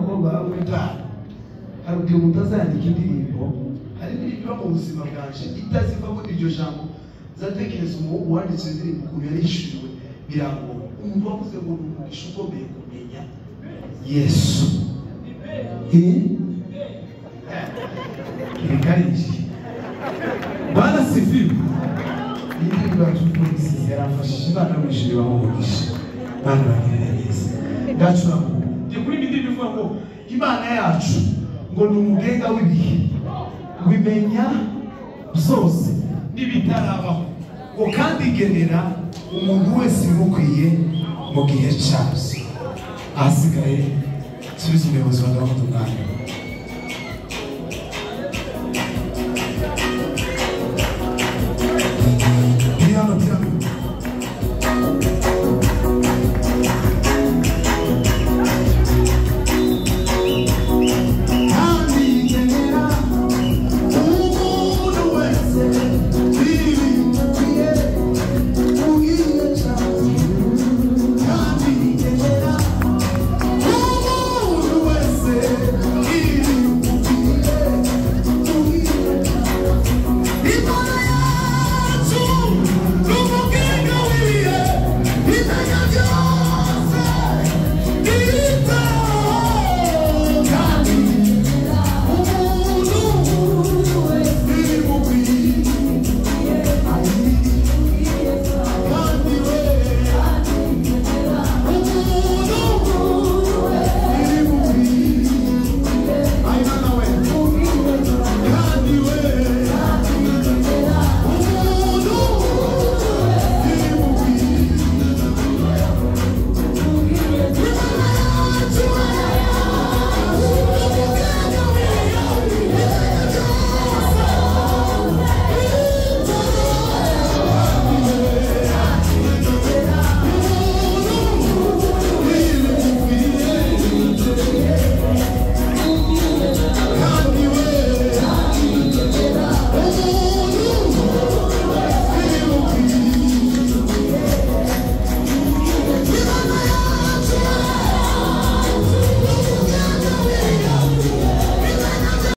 n'abakobwa b'abitanu hari ubwo mutazandika indirimbo hari indirimbo mu buzima bwaje itaziva muri iryo jambo zatekereza uwanditse indirimbo ukuntu yarishuriwe birango umuntu wavuze ngo umugisha ukomeye kumenya Yesu Ikariji Bwana sifiwe indirimbo y'abapolisi yarafashije bana b'ijuru bamugisha bana bagerageza gacura ndi kuri indirimbo ivuga ngo Imana yacu ngo ni umugenga w'ibihe wimenya zose n'ibitarabaho ngo kandi igenera umuntu wese bimukwiye mu gihe cyose ahasigaye subiza umuyobozi wa gahunda umwanya